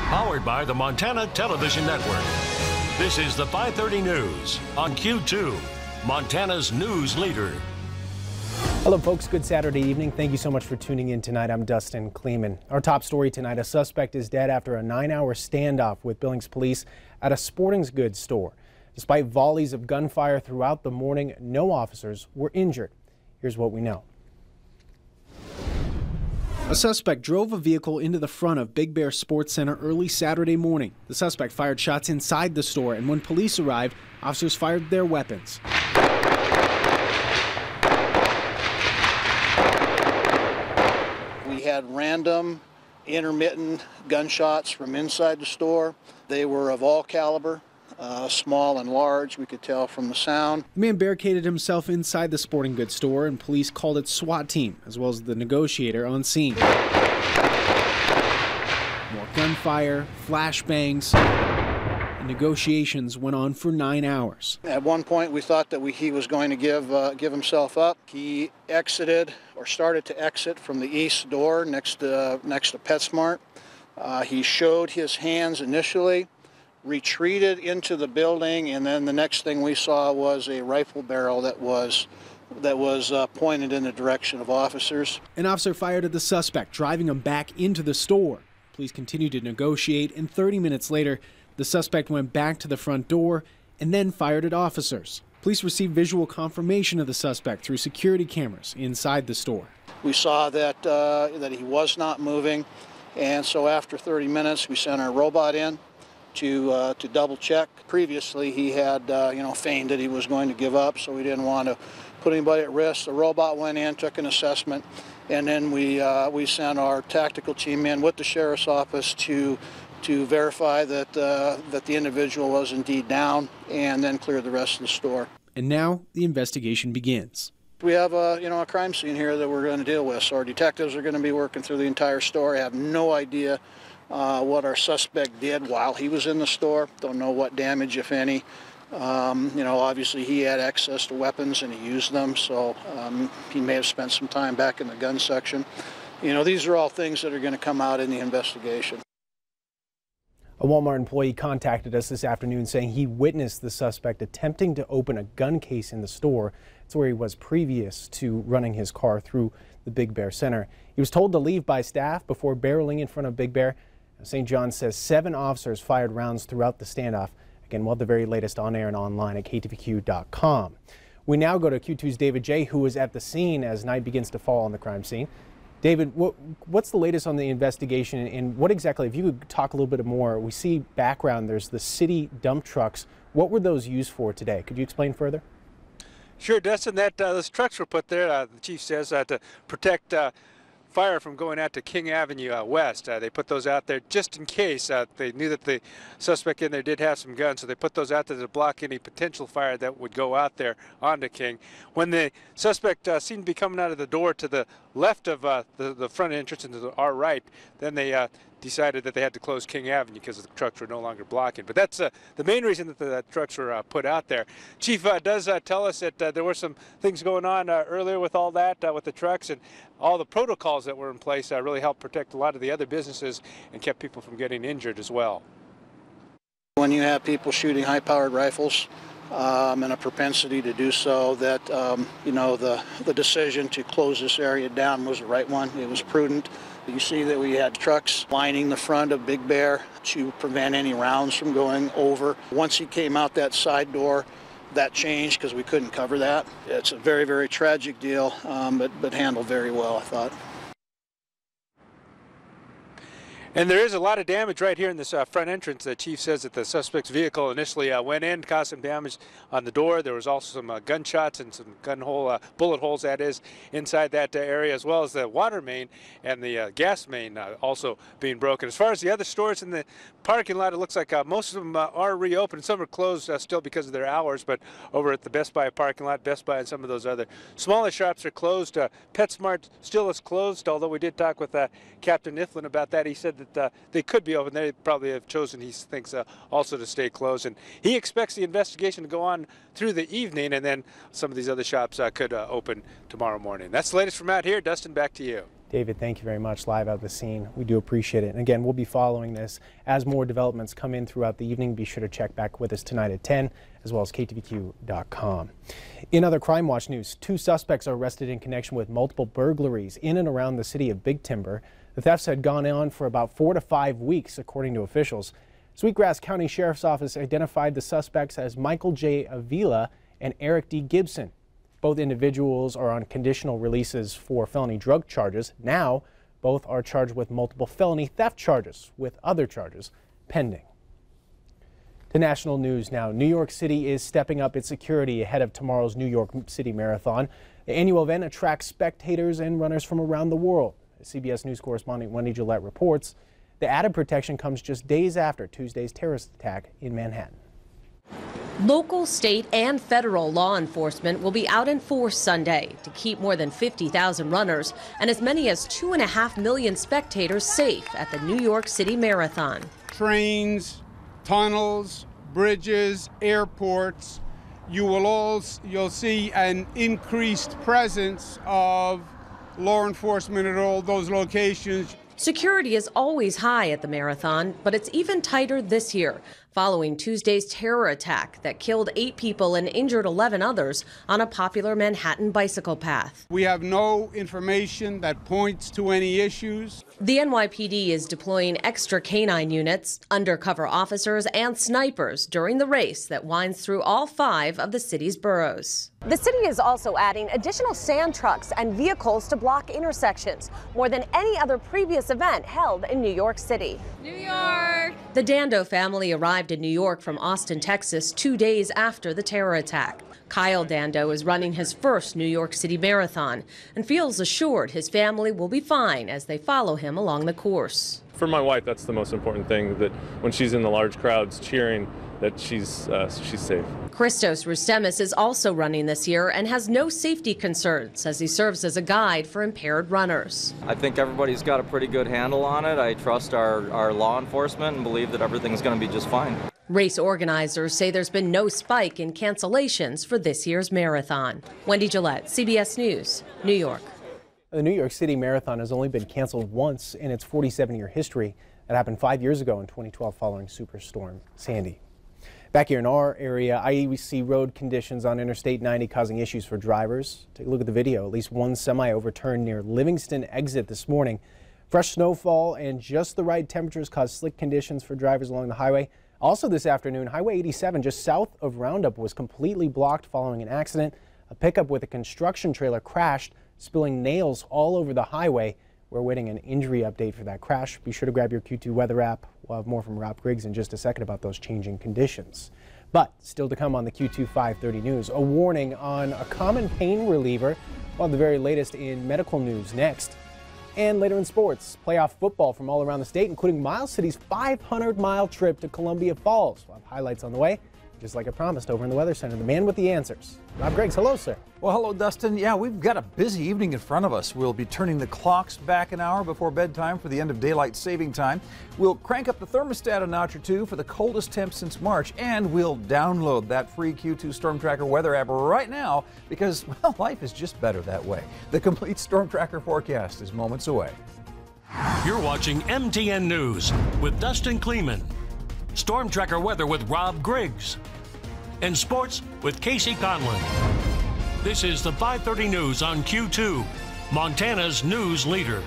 Powered by the Montana Television Network. This is the 530 News on Q2, Montana's news leader. Hello folks, good Saturday evening. Thank you so much for tuning in tonight. I'm Dustin Kleeman. Our top story tonight, a suspect is dead after a 9-hour standoff with Billings police at a sporting goods store. Despite volleys of gunfire throughout the morning, no officers were injured. Here's what we know. A suspect drove a vehicle into the front of Big Bear Sports Center early Saturday morning. The suspect fired shots inside the store, and when police arrived, officers fired their weapons. We had random, intermittent gunshots from inside the store. They were of all caliber. Small and large, we could tell from the sound. The man barricaded himself inside the sporting goods store, and police called it SWAT team, as well as the negotiator on scene. More gunfire, flashbangs, and negotiations went on for 9 hours. At one point, we thought that he was going to give himself up. He exited, or started to exit, from the east door next to PetSmart. He showed his hands initially, retreated into the building, and then the next thing we saw was a rifle barrel that was pointed in the direction of officers. An officer fired at the suspect, driving him back into the store. Police continued to negotiate, and 30 minutes later, the suspect went back to the front door and then fired at officers. Police received visual confirmation of the suspect through security cameras inside the store. We saw that he was not moving, and so after 30 minutes, we sent our robot in to double check. Previously, he had feigned that he was going to give up, so we didn't want to put anybody at risk. The robot went in, took an assessment, and then we sent our tactical team in with the sheriff's office to verify that the individual was indeed down, and then clear the rest of the store. And now the investigation begins. We have a crime scene here that we're going to deal with, so our detectives are going to be working through the entire store. I have no idea what our suspect did while he was in the store. Don't know what damage, if any. Obviously he had access to weapons and he used them, so he may have spent some time back in the gun section. These are all things that are going to come out in the investigation. A Walmart employee contacted us this afternoon saying he witnessed the suspect attempting to open a gun case in the store. It's where he was previous to running his car through the Big Bear Center. He was told to leave by staff before barreling in front of Big Bear. St. John says 7 officers fired rounds throughout the standoff. Again, we'll have the very latest on air and online at KTVQ.com. We now go to Q2's David J., who is at the scene as night begins to fall on the crime scene. David, what's the latest on the investigation, and what exactly, if you could talk a little bit more, we see background, there's the city dump trucks. What were those used for today? Could you explain further? Sure, Dustin, those trucks were put there, the chief says, to protect fire from going out to King Avenue west. They put those out there just in case. They knew that the suspect in there did have some guns, so they put those out there to block any potential fire that would go out there onto King. When the suspect seemed to be coming out of the door to the left of the front entrance and to our right, then they decided that they had to close King Avenue because the trucks were no longer blocking. But that's the main reason that the trucks were put out there. Chief does tell us that there were some things going on earlier with all that, with the trucks, and all the protocols that were in place really helped protect a lot of the other businesses and kept people from getting injured as well. When you have people shooting high-powered rifles and a propensity to do so, that the decision to close this area down was the right one. It was prudent. You see that we had trucks lining the front of Big Bear to prevent any rounds from going over. Once he came out that side door, that changed because we couldn't cover that. It's a very, very tragic deal, but handled very well, I thought. And there is a lot of damage right here in this front entrance. The chief says that the suspect's vehicle initially went in, caused some damage on the door. There was also some gunshots and some bullet holes, that is, inside that area, as well as the water main and the gas main also being broken. As far as the other stores in the parking lot, it looks like most of them are reopened. Some are closed still because of their hours, but over at the Best Buy parking lot, Best Buy and some of those other smaller shops are closed. PetSmart still is closed, although we did talk with Captain Iflin about that. He said that they could be open. They probably have chosen, he thinks, also to stay closed. And he expects the investigation to go on through the evening, and then some of these other shops could open tomorrow morning. That's the latest from out here. Dustin, back to you. David, thank you very much. Live out of the scene. We do appreciate it. And again, we'll be following this as more developments come in throughout the evening. Be sure to check back with us tonight at 10, as well as KTVQ.com. In other Crime Watch news, 2 suspects are arrested in connection with multiple burglaries in and around the city of Big Timber. The thefts had gone on for about 4 to 5 weeks, according to officials. Sweetgrass County Sheriff's Office identified the suspects as Michael J. Avila and Eric D. Gibson. Both individuals are on conditional releases for felony drug charges. Now, both are charged with multiple felony theft charges, with other charges pending. To national news now. New York City is stepping up its security ahead of tomorrow's New York City Marathon. The annual event attracts spectators and runners from around the world. As CBS News correspondent Wendy Gillette reports, the added protection comes just days after Tuesday's terrorist attack in Manhattan. Local, state, and federal law enforcement will be out in force Sunday to keep more than 50,000 runners and as many as 2.5 million spectators safe at the New York City Marathon. Trains, tunnels, bridges, airports, you'll see an increased presence of law enforcement at all those locations. Security is always high at the marathon, but it's even tighter this year, following Tuesday's terror attack that killed 8 people and injured 11 others on a popular Manhattan bicycle path. We have no information that points to any issues. The NYPD is deploying extra canine units, undercover officers, and snipers during the race that winds through all 5 of the city's boroughs. The city is also adding additional sand trucks and vehicles to block intersections, more than any other previous event held in New York City. New York! The Dando family arrived in New York from Austin, Texas, 2 days after the terror attack. Kyle Dando is running his first New York City Marathon and feels assured his family will be fine as they follow him along the course. For my wife, that's the most important thing, that when she's in the large crowds cheering, that she's safe. Christos Rustemis is also running this year and has no safety concerns as he serves as a guide for impaired runners. I think everybody's got a pretty good handle on it. I trust our law enforcement and believe that everything's going to be just fine. Race organizers say there's been no spike in cancellations for this year's marathon. Wendy Gillette, CBS News, New York. The New York City Marathon has only been canceled once in its 47-year history. That happened 5 years ago in 2012 following Superstorm Sandy. Back here in our area, IEC road conditions on Interstate 90 causing issues for drivers. Take a look at the video. At least one semi overturned near Livingston exit this morning. Fresh snowfall and just the right temperatures caused slick conditions for drivers along the highway. Also this afternoon, Highway 87 just south of Roundup was completely blocked following an accident. A pickup with a construction trailer crashed, spilling nails all over the highway. We're awaiting an injury update for that crash. Be sure to grab your Q2 weather app. We'll have more from Rob Griggs in just a second about those changing conditions. But still to come on the Q2 530 News, a warning on a common pain reliever. Well, the very latest in medical news next. And later in sports, playoff football from all around the state, including Miles City's 500-mile trip to Columbia Falls. We'll have highlights on the way. Just like I promised over in the Weather Center, the man with the answers. Rob Griggs, hello, sir. Well, hello, Dustin. Yeah, we've got a busy evening in front of us. We'll be turning the clocks back an hour before bedtime for the end of daylight saving time. We'll crank up the thermostat a notch or two for the coldest temps since March, and we'll download that free Q2 Storm Tracker weather app right now because, well, life is just better that way. The complete Storm Tracker forecast is moments away. You're watching MTN News with Dustin Kleeman. Storm Tracker weather with Rob Griggs. And sports with Casey Conlon. This is the 530 News on Q2, Montana's news leader.